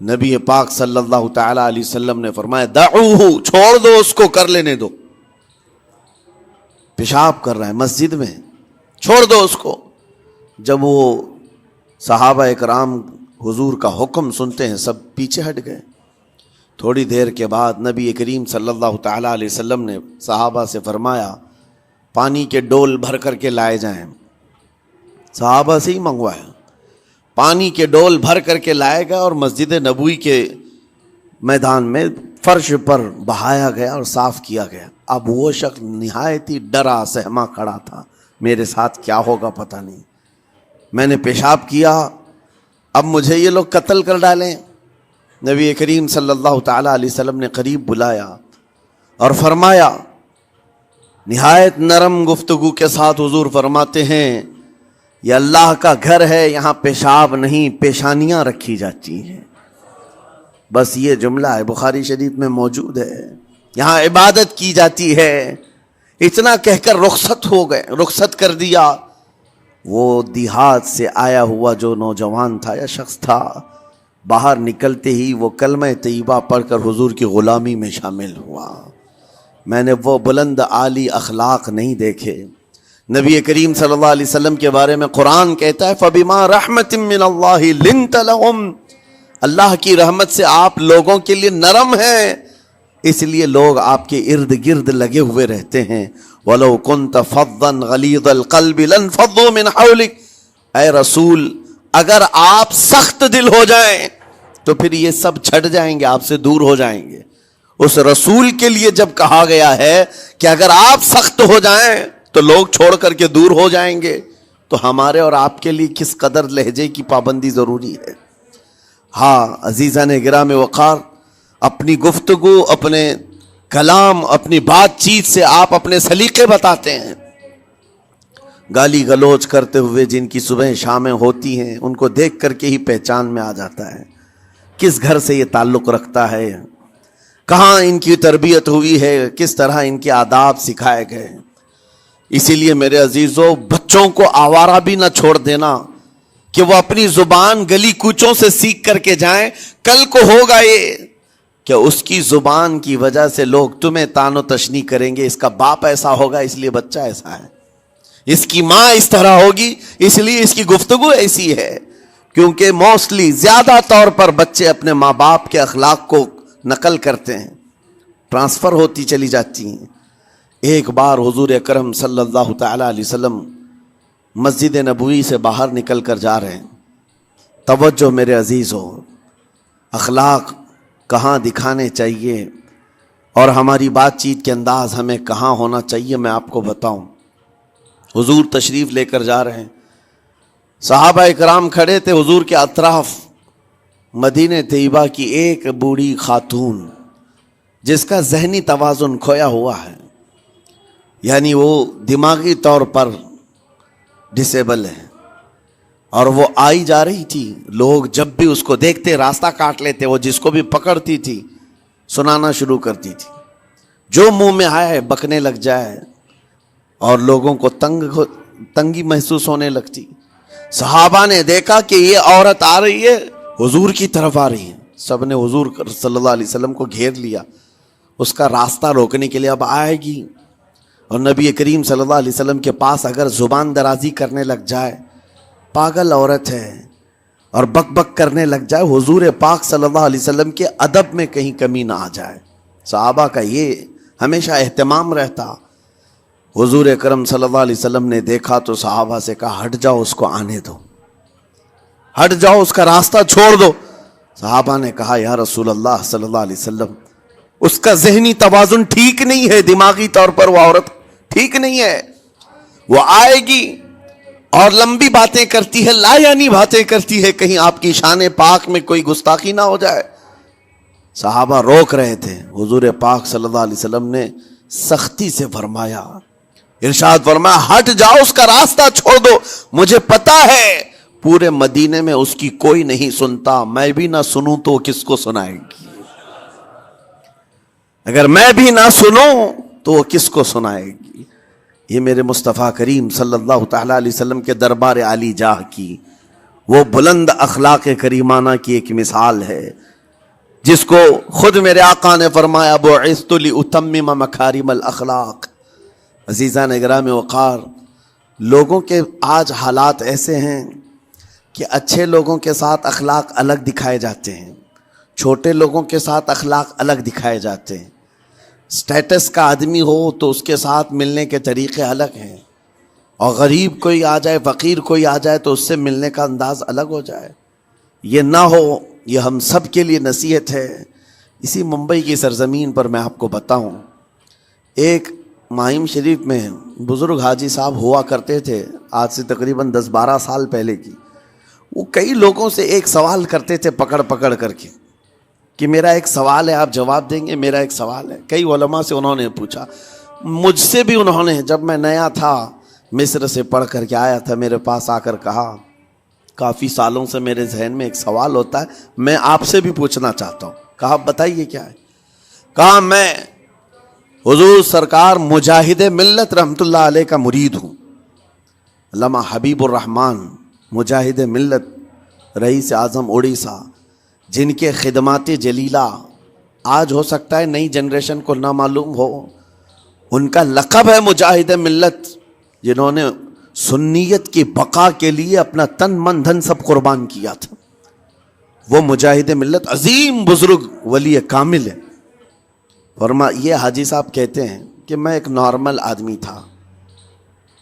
نبی پاک صلی اللہ تعالی علیہ وسلم نے فرمایا دعوہ، چھوڑ دو اس کو، کر لینے دو، پیشاب کر رہا ہے مسجد میں، چھوڑ دو اس کو۔ جب وہ صحابہ اکرام حضور کا حکم سنتے ہیں سب پیچھے ہٹ گئے۔ تھوڑی دیر کے بعد نبی کریم صلی اللہ تعالیٰ علیہ وسلم نے صحابہ سے فرمایا پانی کے ڈول بھر کر کے لائے جائیں۔ صحابہ سے ہی منگوایا، پانی کے ڈول بھر کر کے لائے گئے اور مسجد نبوی کے میدان میں فرش پر بہایا گیا اور صاف کیا گیا۔ اب وہ شخص نہایت ہی ڈرا سہما کھڑا تھا، میرے ساتھ کیا ہوگا پتہ نہیں، میں نے پیشاب کیا، اب مجھے یہ لوگ قتل کر ڈالیں۔ نبی کریم صلی اللہ تعالیٰ علیہ وسلم نے قریب بلایا اور فرمایا، نہایت نرم گفتگو کے ساتھ حضور فرماتے ہیں یہ اللہ کا گھر ہے، یہاں پیشاب نہیں پیشانیاں رکھی جاتی ہیں۔ بس یہ جملہ ہے، بخاری شریف میں موجود ہے، یہاں عبادت کی جاتی ہے۔ اتنا کہہ کر رخصت ہو گئے، رخصت کر دیا۔ وہ دیہات سے آیا ہوا جو نوجوان تھا یا شخص تھا، باہر نکلتے ہی وہ کلمہ طیبہ پڑھ کر حضور کی غلامی میں شامل ہوا۔ میں نے وہ بلند عالی اخلاق نہیں دیکھے۔ نبی کریم صلی اللہ علیہ وسلم کے بارے میں قرآن کہتا ہے فَبِمَا رَحْمَةٍ مِّنَ اللَّهِ لِنْتَ لَهُمْ، اللہ کی رحمت سے آپ لوگوں کے لیے نرم ہیں، اس لیے لوگ آپ کے ارد گرد لگے ہوئے رہتے ہیں۔ وَلَوْ كُنْتَ فَظًّا غَلِيظَ الْقَلْبِ لَانْفَضُّوا مِنْ حَوْلِكَ، اے رسول اگر آپ سخت دل ہو جائیں تو پھر یہ سب چھٹ جائیں گے، آپ سے دور ہو جائیں گے۔ اس رسول کے لیے جب کہا گیا ہے کہ اگر آپ سخت ہو جائیں تو لوگ چھوڑ کر کے دور ہو جائیں گے، تو ہمارے اور آپ کے لیے کس قدر لہجے کی پابندی ضروری ہے۔ ہاں عزیزان گرام وقار، اپنی گفتگو، اپنے کلام، اپنی بات چیت سے آپ اپنے سلیقے بتاتے ہیں۔ گالی گلوچ کرتے ہوئے جن کی صبح شامیں ہوتی ہیں ان کو دیکھ کر کے ہی پہچان میں آ جاتا ہے کس گھر سے یہ تعلق رکھتا ہے، کہاں ان کی تربیت ہوئی ہے، کس طرح ان کے آداب سکھائے گئے۔ اسی لیے میرے عزیزو، بچوں کو آوارہ بھی نہ چھوڑ دینا کہ وہ اپنی زبان گلی کوچوں سے سیکھ کر کے جائیں۔ کل کو ہوگا یہ کہ اس کی زبان کی وجہ سے لوگ تمہیں تان و تشنیع کریں گے، اس کا باپ ایسا ہوگا اس لیے بچہ ایسا ہے، اس کی ماں اس طرح ہوگی اس لیے اس کی گفتگو ایسی ہے۔ کیونکہ موسٹلی زیادہ طور پر بچے اپنے ماں باپ کے اخلاق کو نقل کرتے ہیں، ٹرانسفر ہوتی چلی جاتی ہیں۔ ایک بار حضور اکرم صلی اللہ تعالی علیہ وسلم مسجد نبوی سے باہر نکل کر جا رہے ہیں۔ توجہ میرے عزیز ہو، اخلاق کہاں دکھانے چاہیے اور ہماری بات چیت کے انداز ہمیں کہاں ہونا چاہیے، میں آپ کو بتاؤں۔ حضور تشریف لے کر جا رہے ہیں، صحابہ اکرام کھڑے تھے حضور کے اطراف۔ مدینہ طیبہ کی ایک بوڑھی خاتون جس کا ذہنی توازن کھویا ہوا ہے، یعنی وہ دماغی طور پر ڈسیبل ہے، اور وہ آئی جا رہی تھی۔ لوگ جب بھی اس کو دیکھتے راستہ کاٹ لیتے، وہ جس کو بھی پکڑتی تھی سنانا شروع کرتی تھی، جو منہ میں آئے بکنے لگ جائے، اور لوگوں کو تنگی محسوس ہونے لگتی۔ صحابہ نے دیکھا کہ یہ عورت آ رہی ہے، حضور کی طرف آ رہی ہے، سب نے حضور صلی اللہ علیہ وسلم کو گھیر لیا، اس کا راستہ روکنے کے لیے اب آئے گی۔ اور نبی کریم صلی اللہ علیہ وسلم کے پاس اگر زبان درازی کرنے لگ جائے، پاگل عورت ہے، اور بک بک کرنے لگ جائے، حضور پاک صلی اللہ علیہ وسلم کے ادب میں کہیں کمی نہ آ جائے۔ صحابہ کا یہ ہمیشہ اہتمام رہتا۔ حضور اکرم صلی اللہ علیہ وسلم نے دیکھا تو صحابہ سے کہا ہٹ جاؤ، اس کو آنے دو، ہٹ جاؤ، اس کا راستہ چھوڑ دو۔ صحابہ نے کہا یا رسول اللہ صلی اللہ علیہ وسلم، اس کا ذہنی توازن ٹھیک نہیں ہے، دماغی طور پر وہ عورت ٹھیک نہیں ہے، وہ آئے گی اور لمبی باتیں کرتی ہے، لا یعنی باتیں کرتی ہے، کہیں آپ کی شان پاک میں کوئی گستاخی نہ ہو جائے۔ صحابہ روک رہے تھے، حضور پاک صلی اللہ علیہ وسلم نے سختی سے فرمایا، ارشاد فرمایا ہٹ جاؤ، اس کا راستہ چھوڑ دو، مجھے پتا ہے پورے مدینے میں اس کی کوئی نہیں سنتا، میں بھی نہ سنوں تو کس کو سنائے گی، اگر میں بھی نہ سنوں تو وہ کس کو سنائے گی۔ یہ میرے مصطفیٰ کریم صلی اللہ تعالی علیہ وسلم کے دربار عالی جاہ کی وہ بلند اخلاق کریمانہ کی ایک مثال ہے، جس کو خود میرے آقا نے فرمایا بعثت لأتمم مکارم الاخلاق۔ عزیزان گرامی وقار، لوگوں کے آج حالات ایسے ہیں کہ اچھے لوگوں کے ساتھ اخلاق الگ دکھائے جاتے ہیں، چھوٹے لوگوں کے ساتھ اخلاق الگ دکھائے جاتے ہیں۔ سٹیٹس کا آدمی ہو تو اس کے ساتھ ملنے کے طریقے الگ ہیں، اور غریب کوئی آ جائے، فقیر کوئی آ جائے تو اس سے ملنے کا انداز الگ ہو جائے۔ یہ نہ ہو، یہ ہم سب کے لیے نصیحت ہے۔ اسی ممبئی کی سرزمین پر میں آپ کو بتاؤں، ایک ماہم شریف میں بزرگ حاجی صاحب ہوا کرتے تھے، آج سے تقریباً 10-12 سال پہلے کی۔ وہ کئی لوگوں سے ایک سوال کرتے تھے پکڑ پکڑ کر کے کہ میرا ایک سوال ہے، آپ جواب دیں گے، میرا ایک سوال ہے۔ کئی علماء سے انہوں نے پوچھا، مجھ سے بھی انہوں نے، جب میں نیا تھا مصر سے پڑھ کر کے آیا تھا، میرے پاس آ کر کہا کافی سالوں سے میرے ذہن میں ایک سوال ہوتا ہے، میں آپ سے بھی پوچھنا چاہتا ہوں۔ کہا بتائیے کیا ہے؟ کہا میں حضور سرکار مجاہد ملت رحمت اللہ علیہ کا مرید ہوں۔ علامہ حبیب الرحمن مجاہد ملت، رئیس اعظم اڑیسہ، جن کے خدمات جلیلہ آج ہو سکتا ہے نئی جنریشن کو نہ معلوم ہو، ان کا لقب ہے مجاہد ملت، جنہوں نے سنیت کی بقا کے لیے اپنا تن من دھن سب قربان کیا تھا۔ وہ مجاہد ملت عظیم بزرگ ولی کامل ہے۔ فرما یہ حاجی صاحب کہتے ہیں کہ میں ایک نارمل آدمی تھا،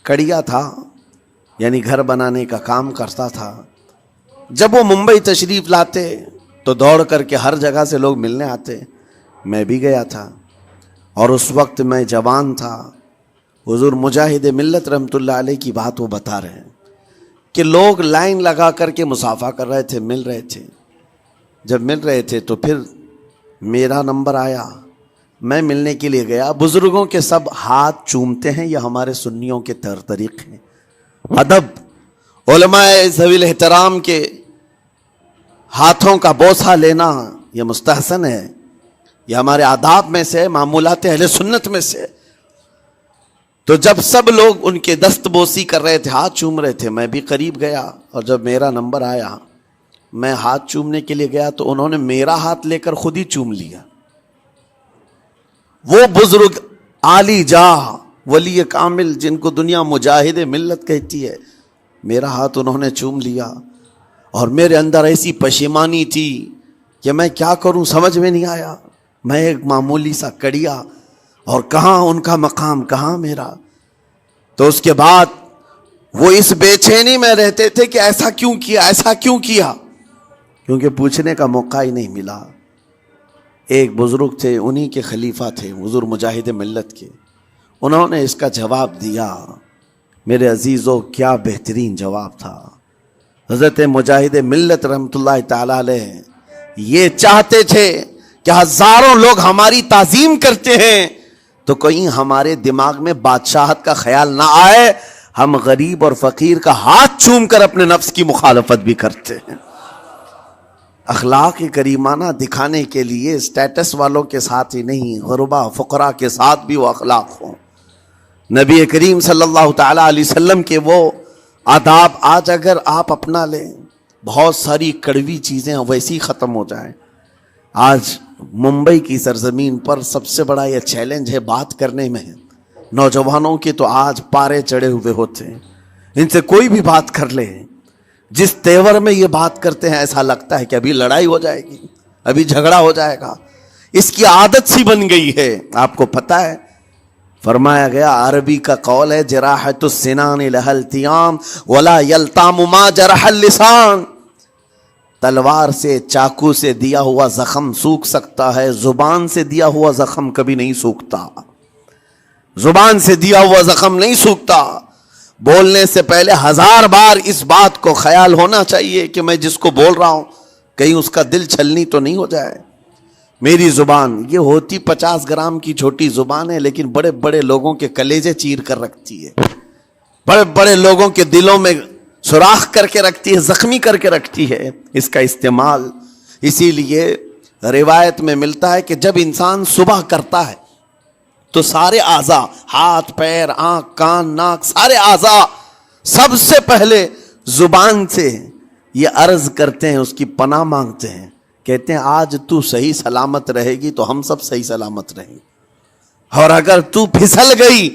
کڑیا تھا، یعنی گھر بنانے کا کام کرتا تھا۔ جب وہ ممبئی تشریف لاتے تو دوڑ کر کے ہر جگہ سے لوگ ملنے آتے، میں بھی گیا تھا، اور اس وقت میں جوان تھا۔ حضور مجاہد ملت رحمت اللہ علیہ کی بات وہ بتا رہے ہیں کہ لوگ لائن لگا کر کے مصافحہ کر رہے تھے، مل رہے تھے۔ جب مل رہے تھے تو پھر میرا نمبر آیا، میں ملنے کے لیے گیا۔ بزرگوں کے سب ہاتھ چومتے ہیں، یہ ہمارے سنیوں کے طریقے ہیں۔ ادب، علماء ذوی الاحترام کے ہاتھوں کا بوسہ لینا یہ مستحسن ہے، یہ ہمارے آداب میں سے، معمولات اہل سنت میں سے۔ تو جب سب لوگ ان کے دست بوسی کر رہے تھے، ہاتھ چوم رہے تھے، میں بھی قریب گیا، اور جب میرا نمبر آیا میں ہاتھ چومنے کے لیے گیا تو انہوں نے میرا ہاتھ لے کر خود ہی چوم لیا۔ وہ بزرگ عالی جاہ ولی کامل جن کو دنیا مجاہد ملت کہتی ہے، میرا ہاتھ انہوں نے چوم لیا، اور میرے اندر ایسی پشیمانی تھی کہ میں کیا کروں سمجھ میں نہیں آیا۔ میں ایک معمولی سا کڑیا، اور کہاں ان کا مقام، کہاں میرا۔ تو اس کے بعد وہ اس بے چینی میں رہتے تھے کہ ایسا کیوں کیا، ایسا کیوں کیا، کیونکہ پوچھنے کا موقع ہی نہیں ملا۔ ایک بزرگ تھے، انہی کے خلیفہ تھے حضور مجاہد ملت کے، انہوں نے اس کا جواب دیا۔ میرے عزیزوں، کیا بہترین جواب تھا۔ حضرت مجاہد ملت رحمت اللہ تعالی علیہ یہ چاہتے تھے کہ ہزاروں لوگ ہماری تعظیم کرتے ہیں تو کہیں ہمارے دماغ میں بادشاہت کا خیال نہ آئے، ہم غریب اور فقیر کا ہاتھ چوم کر اپنے نفس کی مخالفت بھی کرتے ہیں۔ اخلاق کریمانہ دکھانے کے لیے اسٹیٹس والوں کے ساتھ ہی نہیں، غربا فقراء کے ساتھ بھی وہ اخلاق ہوں۔ نبی کریم صلی اللہ تعالی علیہ وسلم کے وہ آداب آج اگر آپ اپنا لیں، بہت ساری کڑوی چیزیں ویسی ختم ہو جائیں۔ آج ممبئی کی سرزمین پر سب سے بڑا یہ چیلنج ہے بات کرنے میں، نوجوانوں کے تو آج پارے چڑھے ہوئے ہوتے ہیں، ان سے کوئی بھی بات کر لے، جس تیور میں یہ بات کرتے ہیں ایسا لگتا ہے کہ ابھی لڑائی ہو جائے گی، ابھی جھگڑا ہو جائے گا۔ اس کی عادت سی بن گئی ہے۔ آپ کو پتہ ہے فرمایا گیا، عربی کا قول ہے جراحت السنان لها التیام ولا یلتام ما جرح اللسان۔ تلوار سے، چاقو سے دیا ہوا زخم سوکھ سکتا ہے، زبان سے دیا ہوا زخم کبھی نہیں سوکھتا۔ زبان سے دیا ہوا زخم نہیں سوکھتا۔ بولنے سے پہلے 1000 بار اس بات کو خیال ہونا چاہیے کہ میں جس کو بول رہا ہوں کہیں اس کا دل چھلنی تو نہیں ہو جائے۔ میری زبان یہ ہوتی 50 گرام کی چھوٹی زبان ہے، لیکن بڑے بڑے لوگوں کے کلیجے چیر کر رکھتی ہے، بڑے بڑے لوگوں کے دلوں میں سوراخ کر کے رکھتی ہے، زخمی کر کے رکھتی ہے اس کا استعمال۔ اسی لیے روایت میں ملتا ہے کہ جب انسان صبح کرتا ہے تو سارے اعضاء، ہاتھ پیر آنکھ کان ناک، سارے اعضاء سب سے پہلے زبان سے یہ عرض کرتے ہیں، اس کی پناہ مانگتے ہیں، کہتے ہیں آج تو صحیح سلامت رہے گی تو ہم سب صحیح سلامت رہیں گے، اور اگر تو پھسل گئی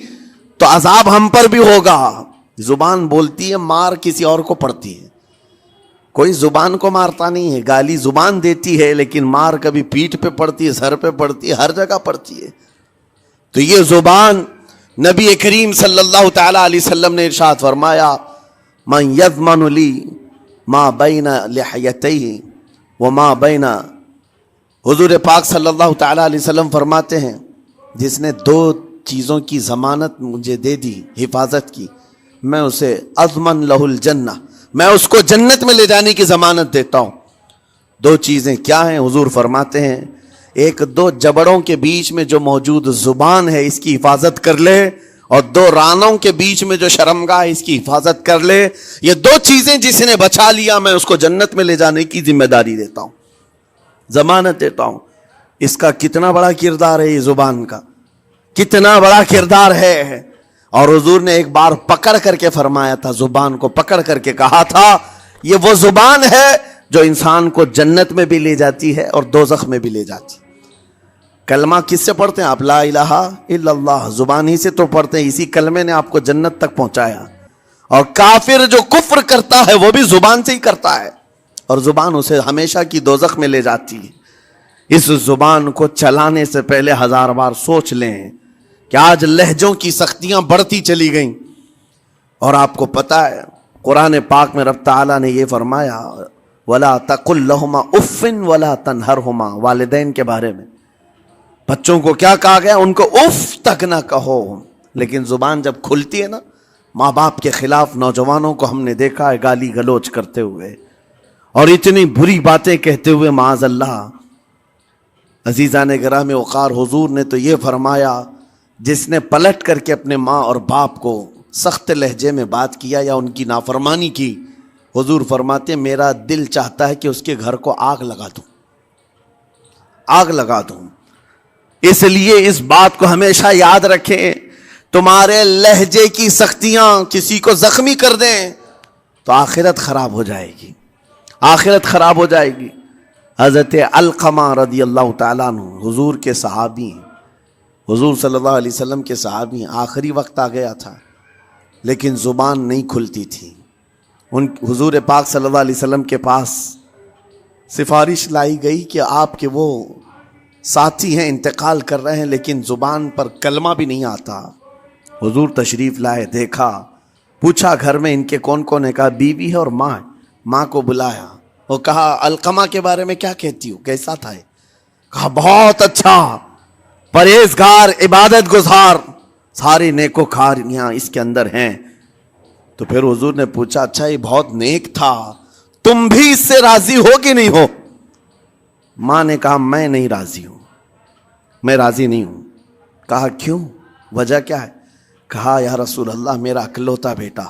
تو عذاب ہم پر بھی ہوگا۔ زبان بولتی ہے، مار کسی اور کو پڑتی ہے، کوئی زبان کو مارتا نہیں ہے، گالی زبان دیتی ہے، لیکن مار کبھی پیٹھ پہ پڑتی ہے، سر پہ پڑتی ہے، ہر جگہ پڑتی ہے۔ تو یہ زبان نبی کریم صلی اللہ تعالی علیہ وسلم نے ارشاد فرمایا، من یضمن لی ما بین لحیتیہ وما بین، حضور پاک صلی اللہ تعالی علیہ وسلم فرماتے ہیں جس نے دو چیزوں کی ضمانت مجھے دے دی، حفاظت کی، میں اسے اضمن لہ الجنہ، میں اس کو جنت میں لے جانے کی ضمانت دیتا ہوں۔ دو چیزیں کیا ہیں؟ حضور فرماتے ہیں ایک دو جبڑوں کے بیچ میں جو موجود زبان ہے اس کی حفاظت کر لے، اور دو رانوں کے بیچ میں جو شرمگاہ ہے اس کی حفاظت کر لے، یہ دو چیزیں جس نے بچا لیا میں اس کو جنت میں لے جانے کی ذمہ داری دیتا ہوں، ضمانت دیتا ہوں۔ اس کا کتنا بڑا کردار ہے، یہ زبان کا کتنا بڑا کردار ہے۔ اور حضور نے ایک بار پکڑ کر کے فرمایا تھا، زبان کو پکڑ کر کے کہا تھا یہ وہ زبان ہے جو انسان کو جنت میں بھی لے جاتی ہے اور دوزخ میں بھی لے جاتی ہے۔ کلمہ کس سے پڑھتے ہیں آپ؟ لا الہ الا اللہ، زبان ہی سے تو پڑھتے ہیں، اسی کلمے نے آپ کو جنت تک پہنچایا۔ اور کافر جو کفر کرتا ہے وہ بھی زبان سے ہی کرتا ہے، اور زبان اسے ہمیشہ کی دوزخ میں لے جاتی ہے۔ اس زبان کو چلانے سے پہلے 1000 بار سوچ لیں کہ آج لہجوں کی سختیاں بڑھتی چلی گئیں، اور آپ کو پتہ ہے قرآن پاک میں رب تعالیٰ نے یہ فرمایا وَلَا تَقُلْ لَهُمَا اُفٍّ وَلَا تَنْهَرْهُمَا، والدین کے بارے میں بچوں کو کیا کہا گیا؟ ان کو اف تک نہ کہو۔ لیکن زبان جب کھلتی ہے نا، ماں باپ کے خلاف نوجوانوں کو ہم نے دیکھا ہے گالی گلوچ کرتے ہوئے اور اتنی بری باتیں کہتے ہوئے، معاذ اللہ۔ عزیزان گرامی وقار، حضور نے تو یہ فرمایا جس نے پلٹ کر کے اپنے ماں اور باپ کو سخت لہجے میں بات کیا یا ان کی نافرمانی کی، حضور فرماتے ہیں میرا دل چاہتا ہے کہ اس کے گھر کو آگ لگا دوں، آگ لگا دوں۔ اس لیے اس بات کو ہمیشہ یاد رکھیں، تمہارے لہجے کی سختیاں کسی کو زخمی کر دیں تو آخرت خراب ہو جائے گی، آخرت خراب ہو جائے گی۔ حضرت علقمہ رضی اللہ تعالیٰ عنہ حضور کے صحابی ہیں، حضور صلی اللہ علیہ وسلم کے صحابی ہیں، آخری وقت آ گیا تھا لیکن زبان نہیں کھلتی تھی۔ حضور پاک صلی اللہ علیہ وسلم کے پاس سفارش لائی گئی کہ آپ کے وہ ساتھی ہیں انتقال کر رہے ہیں لیکن زبان پر کلمہ بھی نہیں آتا۔ حضور تشریف لائے، دیکھا، پوچھا گھر میں ان کے کون کون ہے؟ کہا بیوی ہے اور ماں ہے۔ ماں کو بلایا، وہ کہا علقمہ کے بارے میں کیا کہتی ہو، کیسا تھا؟ کہا بہت اچھا، پرہیزگار، عبادت گزار، ساری نیکوکاریاں اس کے اندر ہیں۔ تو پھر حضور نے پوچھا اچھا یہ بہت نیک تھا، تم بھی اس سے راضی ہو کہ نہیں ہو؟ ماں نے کہا میں نہیں راضی ہوں، میں راضی نہیں ہوں۔ کہا کیوں، وجہ کیا ہے؟ کہا یا رسول اللہ میرا اکلوتا بیٹا،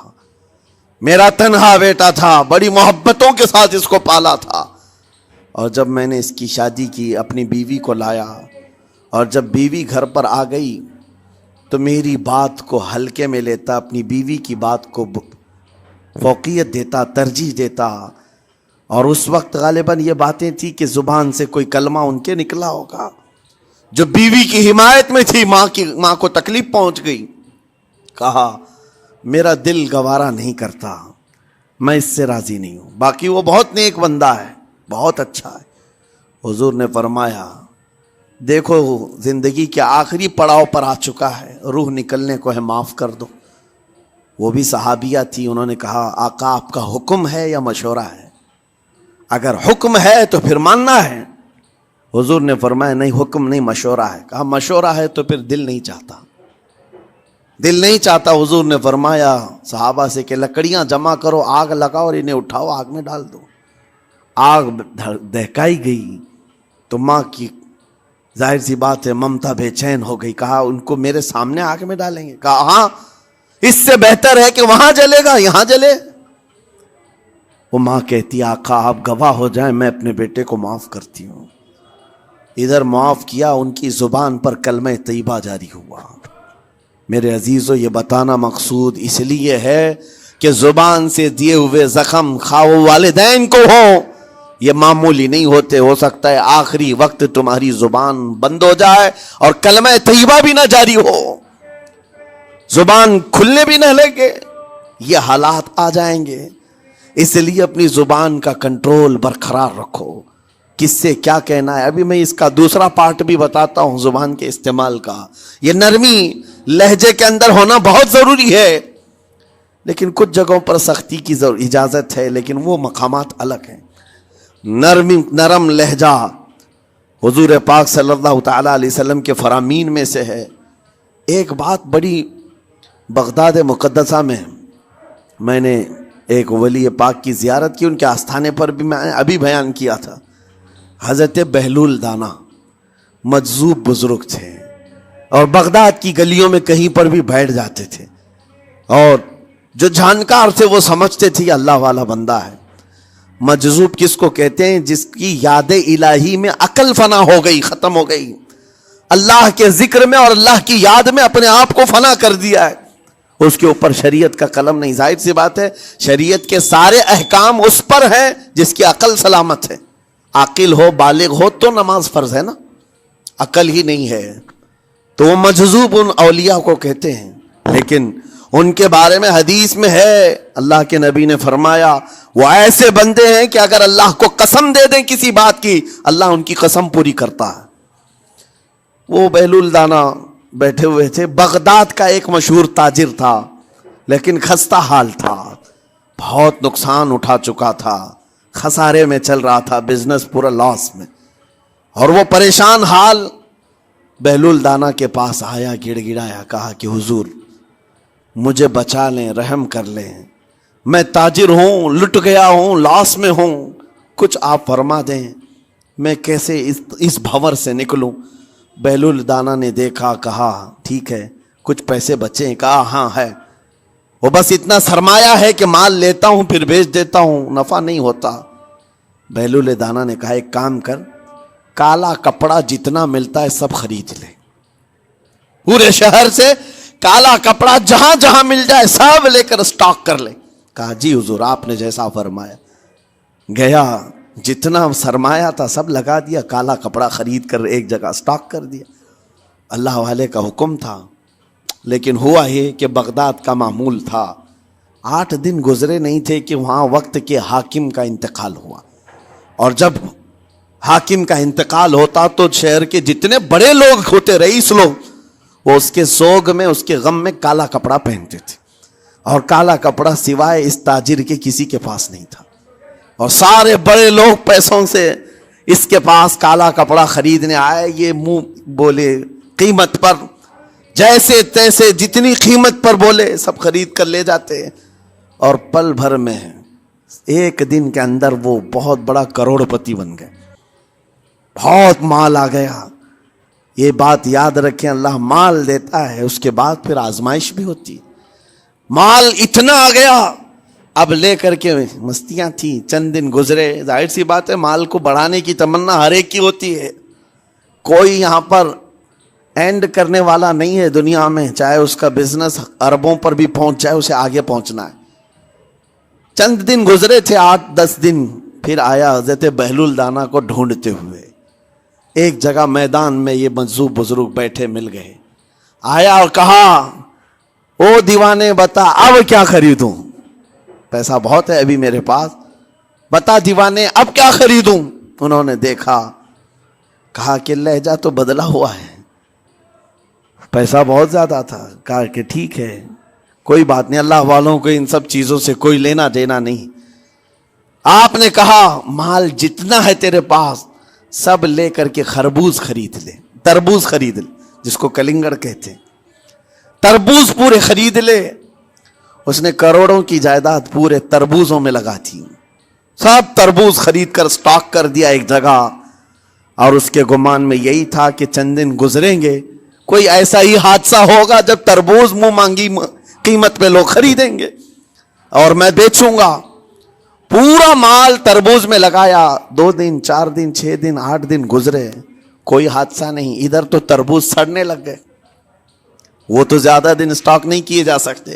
میرا تنہا بیٹا تھا، بڑی محبتوں کے ساتھ اس کو پالا تھا، اور جب میں نے اس کی شادی کی اپنی بیوی کو لایا، اور جب بیوی گھر پر آ گئی تو میری بات کو ہلکے میں لیتا، اپنی بیوی کی بات کو فوقیت دیتا، ترجیح دیتا، اور اس وقت غالباً یہ باتیں تھی کہ زبان سے کوئی کلمہ ان کے نکلا ہوگا جو بیوی کی حمایت میں تھی، ماں کو تکلیف پہنچ گئی۔ کہا میرا دل گوارا نہیں کرتا، میں اس سے راضی نہیں ہوں، باقی وہ بہت نیک بندہ ہے، بہت اچھا ہے۔ حضور نے فرمایا دیکھو زندگی کے آخری پڑاؤ پر آ چکا ہے، روح نکلنے کو ہے، معاف کر دو۔ وہ بھی صحابیہ تھی، انہوں نے کہا آقا آپ کا حکم ہے یا مشورہ ہے؟ اگر حکم ہے تو پھر ماننا ہے۔ حضور نے فرمایا نہیں، حکم نہیں، مشورہ ہے۔ کہا مشورہ ہے تو پھر دل نہیں چاہتا، دل نہیں چاہتا۔ حضور نے فرمایا صحابہ سے کہ لکڑیاں جمع کرو، آگ لگاؤ اور انہیں اٹھاؤ، آگ میں ڈال دو۔ آگ دہکائی گئی تو ماں کی ظاہر سی بات ہے ممتا بے چین ہو گئی۔ کہا ان کو میرے سامنے آگ میں ڈالیں گے؟ کہا ہاں، اس سے بہتر ہے کہ وہاں جلے گا، یہاں جلے۔ وہ ماں کہتی آقا آپ گواہ ہو جائیں، میں اپنے بیٹے کو معاف کرتی ہوں۔ ادھر معاف کیا، ان کی زبان پر کلمہ طیبہ جاری ہوا۔ میرے عزیزو یہ بتانا مقصود اس لیے ہے کہ زبان سے دیے ہوئے زخم خواہ والدین کو ہو یہ معمولی نہیں ہوتے. ہو سکتا ہے آخری وقت تمہاری زبان بند ہو جائے اور کلمہ طیبہ بھی نہ جاری ہو, زبان کھلنے بھی نہ لگے, یہ حالات آ جائیں گے. اس لیے اپنی زبان کا کنٹرول برقرار رکھو. کس سے کیا کہنا ہے, ابھی میں اس کا دوسرا پارٹ بھی بتاتا ہوں زبان کے استعمال کا. یہ نرمی لہجے کے اندر ہونا بہت ضروری ہے, لیکن کچھ جگہوں پر سختی کی اجازت ہے, لیکن وہ مقامات الگ ہیں. نرم لہجہ حضور پاک صلی اللہ تعالی علیہ وسلم کے فرامین میں سے ہے. ایک بات بڑی, بغداد مقدسہ میں نے ایک ولی پاک کی زیارت کی, ان کے آستانے پر بھی میں ابھی بیان کیا تھا. حضرت بہلول دانا مجذوب بزرگ تھے اور بغداد کی گلیوں میں کہیں پر بھی بیٹھ جاتے تھے, اور جو جانکار تھے وہ سمجھتے تھے یہ اللہ والا بندہ ہے. مجذوب کس کو کہتے ہیں؟ جس کی یاد الہی میں عقل فنا ہو گئی, ختم ہو گئی, اللہ کے ذکر میں اور اللہ کی یاد میں اپنے آپ کو فنا کر دیا ہے. اس کے اوپر شریعت کا قلم نہیں. ظاہر سی بات ہے شریعت کے سارے احکام اس پر ہیں جس کی عقل سلامت ہے. عاقل ہو, بالغ ہو تو نماز فرض ہے نا, عقل ہی نہیں ہے تو وہ مجذوب ان اولیاء کو کہتے ہیں. لیکن ان کے بارے میں حدیث میں ہے, اللہ کے نبی نے فرمایا وہ ایسے بندے ہیں کہ اگر اللہ کو قسم دے دیں کسی بات کی, اللہ ان کی قسم پوری کرتا ہے. وہ بہلول دانا بیٹھے ہوئے تھے. بغداد کا ایک مشہور تاجر تھا, لیکن خستہ حال تھا, بہت نقصان اٹھا چکا تھا, خسارے میں چل رہا تھا, بزنس پورا لاس میں, اور وہ پریشان حال بہلول دانا کے پاس آیا, گڑ گڑایا, کہا کہ حضور مجھے بچا لیں, رحم کر لیں, میں تاجر ہوں, لٹ گیا ہوں, لاس میں ہوں, کچھ آپ فرما دیں, میں کیسے اس بھور سے نکلوں. بہلول دانا نے دیکھا, کہا ٹھیک ہے کچھ پیسے بچے؟ کہا ہاں ہے, وہ بس اتنا سرمایہ ہے کہ مال لیتا ہوں پھر بیچ دیتا ہوں, نفع نہیں ہوتا. بہلول دانا نے کہا ایک کام کر, کالا کپڑا جتنا ملتا ہے سب خرید لے, پورے شہر سے کالا کپڑا جہاں جہاں مل جائے سب لے کر اسٹاک کر لے. کہا جی حضور آپ نے جیسا فرمایا. گیا, جتنا سرمایہ تھا سب لگا دیا, کالا کپڑا خرید کر ایک جگہ اسٹاک کر دیا. اللہ والے کا حکم تھا, لیکن ہوا یہ کہ بغداد کا معمول تھا, 8 دن گزرے نہیں تھے کہ وہاں وقت کے حاکم کا انتقال ہوا. اور جب حاکم کا انتقال ہوتا تو شہر کے جتنے بڑے لوگ ہوتے, رئیس لوگ, وہ اس کے سوگ میں, اس کے غم میں کالا کپڑا پہنتے تھے. اور کالا کپڑا سوائے اس تاجر کے کسی کے پاس نہیں تھا, اور سارے بڑے لوگ پیسوں سے اس کے پاس کالا کپڑا خریدنے آئے. یہ منہ بولے قیمت پر, جیسے تیسے جتنی قیمت پر بولے سب خرید کر لے جاتے, اور پل بھر میں ایک دن کے اندر وہ بہت بڑا کروڑ پتی بن گئے, بہت مال آ گیا. یہ بات یاد رکھیں, اللہ مال دیتا ہے, اس کے بعد پھر آزمائش بھی ہوتی. مال اتنا آ گیا, اب لے کر کے مستیاں تھیں, چند دن گزرے. ظاہر سی بات ہے مال کو بڑھانے کی تمنا ہر ایک کی ہوتی ہے, کوئی یہاں پر اینڈ کرنے والا نہیں ہے دنیا میں, چاہے اس کا بزنس اربوں پر بھی پہنچ جائے, اسے آگے پہنچنا ہے. چند دن گزرے تھے, 8-10 دن, پھر آیا حضرت بہلول دانا کو ڈھونڈتے ہوئے. ایک جگہ میدان میں یہ مجذوب بزرگ بیٹھے مل گئے. آیا اور کہا او دیوانے بتا اب کیا خریدوں, پیسہ بہت ہے ابھی میرے پاس, بتا دیوانے اب کیا خریدوں. انہوں نے دیکھا, کہا کہ لہجہ تو بدلا ہوا ہے, پیسہ بہت زیادہ تھا. کہا کہ ٹھیک ہے کوئی بات نہیں, اللہ والوں کو ان سب چیزوں سے کوئی لینا دینا نہیں. آپ نے کہا مال جتنا ہے تیرے پاس سب لے کر کے خربوز خرید لے, تربوز خرید لے, جس کو کلنگڑ کہتے ہیں, تربوز پورے خرید لے. اس نے کروڑوں کی جائیداد پورے تربوزوں میں لگا تھی, سب تربوز خرید کر سٹاک کر دیا ایک جگہ. اور اس کے گمان میں یہی تھا کہ چند دن گزریں گے, کوئی ایسا ہی حادثہ ہوگا جب تربوز منہ مانگی قیمت پہ لوگ خریدیں گے اور میں بیچوں گا. پورا مال تربوز میں لگایا, 2 دن 4 دن 6 دن 8 دن گزرے, کوئی حادثہ نہیں. ادھر تو تربوز سڑنے لگ گئے, وہ تو زیادہ دن سٹاک نہیں کیے جا سکتے.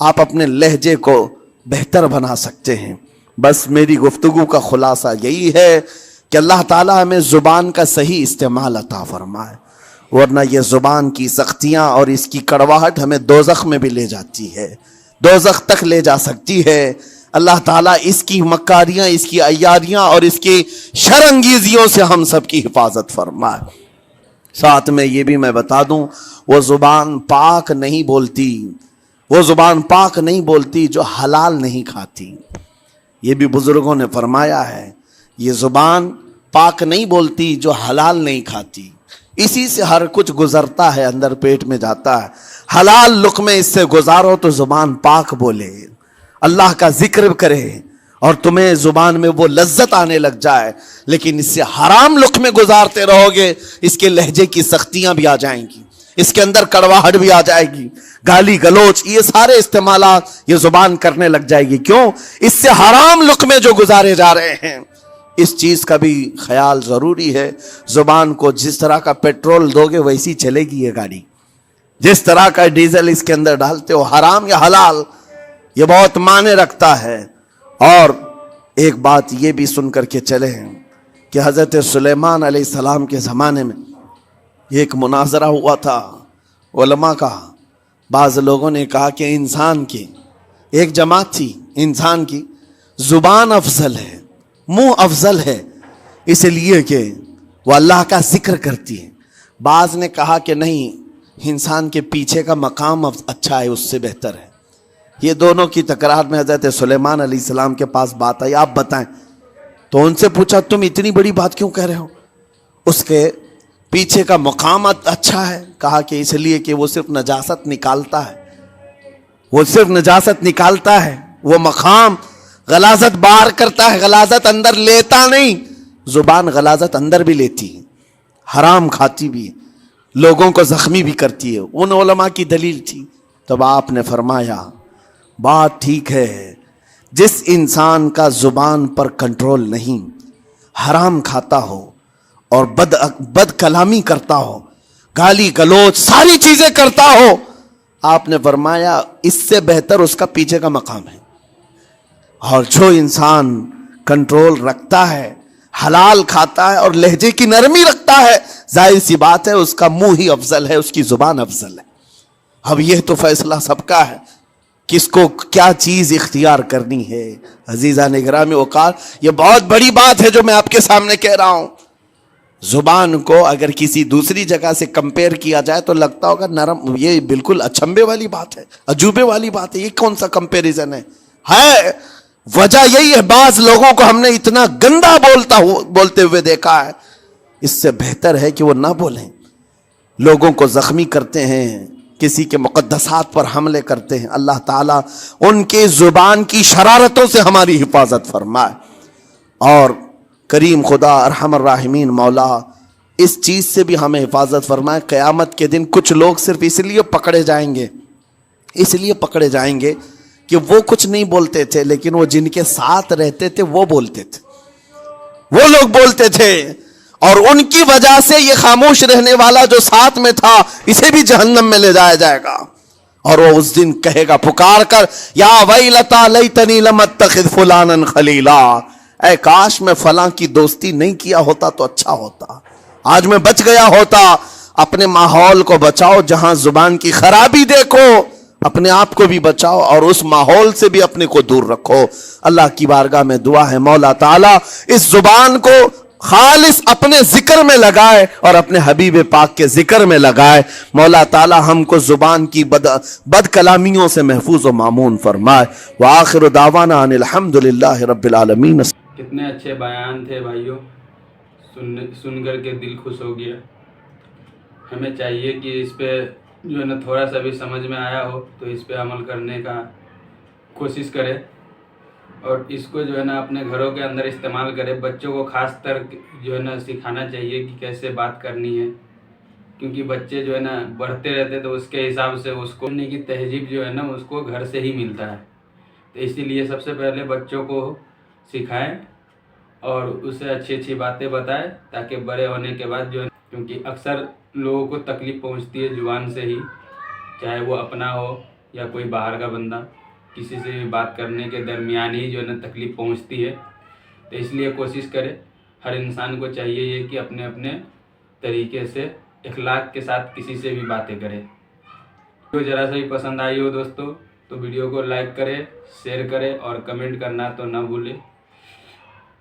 آپ اپنے لہجے کو بہتر بنا سکتے ہیں۔ بس میری گفتگو کا خلاصہ یہی ہے کہ اللہ تعالیٰ ہمیں زبان کا صحیح استعمال عطا فرمائے، ورنہ یہ زبان کی سختیاں اور اس کی کڑواہٹ ہمیں دوزخ میں بھی لے جاتی ہے، دوزخ تک لے جا سکتی ہے۔ اللہ تعالیٰ اس کی مکاریاں، اس کی عیاریاں اور اس کی شرانگیزیوں سے ہم سب کی حفاظت فرمائے۔ ساتھ میں یہ بھی میں بتا دوں، وہ زبان پاک نہیں بولتی، وہ زبان پاک نہیں بولتی جو حلال نہیں کھاتی۔ یہ بھی بزرگوں نے فرمایا ہے، یہ زبان پاک نہیں بولتی جو حلال نہیں کھاتی، اسی سے ہر کچھ گزرتا ہے، اندر پیٹ میں جاتا ہے۔ حلال لقمے اس سے گزارو تو زبان پاک بولے، اللہ کا ذکر کرے اور تمہیں زبان میں وہ لذت آنے لگ جائے، لیکن اس سے حرام لقمے گزارتے رہو گے، اس کے لہجے کی سختیاں بھی آ جائیں گی، اس کے اندر کڑواہٹ بھی آ جائے گی، گالی گلوچ، یہ سارے استعمالات یہ زبان کرنے لگ جائے گی۔ کیوں؟ اس سے حرام لقمے جو گزارے جا رہے ہیں، اس چیز کا بھی خیال ضروری ہے۔ زبان کو جس طرح کا پیٹرول دو گے ویسی چلے گی یہ گاڑی، جس طرح کا ڈیزل اس کے اندر ڈالتے ہو، حرام یا حلال، یہ بہت معنی رکھتا ہے۔ اور ایک بات یہ بھی سن کر کے چلے ہیں کہ حضرت سلیمان علیہ السلام کے زمانے میں ایک مناظرہ ہوا تھا علماء کا۔ بعض لوگوں نے کہا کہ انسان کی ایک جماعت تھی، انسان کی زبان افضل ہے، منہ افضل ہے، اس لیے کہ وہ اللہ کا ذکر کرتی ہے۔ بعض نے کہا کہ نہیں، انسان کے پیچھے کا مقام اچھا ہے، اس سے بہتر ہے۔ یہ دونوں کی تکرار میں حضرت سلیمان علیہ السلام کے پاس بات آئی، آپ بتائیں۔ تو ان سے پوچھا تم اتنی بڑی بات کیوں کہہ رہے ہو؟ اس کے پیچھے کا مقام اچھا ہے۔ کہا کہ اس لیے کہ وہ صرف نجاست نکالتا ہے، وہ صرف نجاست نکالتا ہے، وہ مقام غلاظت باہر کرتا ہے، غلاظت اندر لیتا نہیں۔ زبان غلاظت اندر بھی لیتی ہے، حرام کھاتی بھی ہے، لوگوں کو زخمی بھی کرتی ہے۔ ان علماء کی دلیل تھی۔ تب آپ نے فرمایا بات ٹھیک ہے، جس انسان کا زبان پر کنٹرول نہیں، حرام کھاتا ہو اور بد کلامی کرتا ہو، گالی گلوچ ساری چیزیں کرتا ہو، آپ نے فرمایا اس سے بہتر اس کا پیچھے کا مقام ہے۔ اور جو انسان کنٹرول رکھتا ہے، حلال کھاتا ہے اور لہجے کی نرمی رکھتا ہے، ظاہر سی بات ہے اس کا منہ ہی افضل ہے، اس کی زبان افضل ہے۔ اب یہ تو فیصلہ سب کا ہے، کس کو کیا چیز اختیار کرنی ہے۔ عزیزان گرامی اوقات، یہ بہت بڑی بات ہے جو میں آپ کے سامنے کہہ رہا ہوں۔ زبان کو اگر کسی دوسری جگہ سے کمپیئر کیا جائے تو لگتا ہوگا نرم، یہ بالکل اچنبے والی بات ہے، عجوبے والی بات ہے، یہ کون سا کمپیریزن ہے؟ وجہ یہی ہے، بعض لوگوں کو ہم نے اتنا گندا بولتے ہوئے دیکھا ہے، اس سے بہتر ہے کہ وہ نہ بولیں۔ لوگوں کو زخمی کرتے ہیں، کسی کے مقدسات پر حملے کرتے ہیں۔ اللہ تعالیٰ ان کے زبان کی شرارتوں سے ہماری حفاظت فرمائے، اور کریم خدا ارحم الراحمین مولا اس چیز سے بھی ہمیں حفاظت فرمائے۔ قیامت کے دن کچھ لوگ صرف اس لیے پکڑے جائیں گے کہ وہ کچھ نہیں بولتے تھے، لیکن وہ جن کے ساتھ رہتے تھے وہ بولتے تھے، وہ لوگ بولتے تھے، اور ان کی وجہ سے یہ خاموش رہنے والا جو ساتھ میں تھا اسے بھی جہنم میں لے جایا جائے گا۔ اور وہ اس دن کہے گا پکار کر، یا ویلتا لیتنی لم اتخذ فلانا خلیلا، اے کاش میں فلاں کی دوستی نہیں کیا ہوتا تو اچھا ہوتا، آج میں بچ گیا ہوتا۔ اپنے ماحول کو بچاؤ، جہاں زبان کی خرابی دیکھو اپنے آپ کو بھی بچاؤ، اور اس ماحول سے بھی اپنے کو دور رکھو۔ اللہ کی بارگاہ میں دعا ہے مولا تعالیٰ اس زبان کو خالص اپنے ذکر میں لگائے اور اپنے حبیب پاک کے ذکر میں لگائے۔ مولا تعالیٰ ہم کو زبان کی بد کلامیوں سے محفوظ و مامون فرمائے۔ وآخر دعوانا ان الحمدللہ رب العالمین۔ کتنے اچھے بیان تھے بھائیوں، سن کر کے دل خوش ہو گیا۔ ہمیں چاہیے کہ اس پہ جو ہے نا تھوڑا سا بھی سمجھ میں آیا ہو تو اس پہ عمل کرنے کا کوشش کرے، اور اس کو جو ہے نا اپنے گھروں کے اندر استعمال کرے۔ بچوں کو خاص طر جو ہے نا سکھانا چاہیے کہ کیسے بات کرنی ہے، کیونکہ بچے جو ہے نا بڑھتے رہتے تو اس کے حساب سے اس کو کی تہذیب جو ہے نا اس کو گھر سے ہی ملتا ہے۔ تو اسی لیے سب سے پہلے بچوں کو سکھائیں اور اسے اچھی اچھی باتیں بتائیں، تاکہ بڑے ہونے کے بعد جو ہے، کیونکہ اکثر لوگوں کو تکلیف پہنچتی ہے زبان سے ہی، چاہے وہ اپنا ہو یا کوئی باہر کا بندہ کسی سے بھی بات کرنے کے درمیان ہی جو ہے نا تکلیف پہنچتی ہے. تو اس لیے کوشش کرے، ہر انسان کو چاہیے یہ کہ اپنے اپنے طریقے سے اخلاق کے ساتھ کسی سے بھی باتیں کرے. جو ذرا سا بھی پسند آئی ہو دوستو تو ویڈیو کو لائک کرے، شیئر کرے اور کمنٹ کرنا تو نہ بھولے.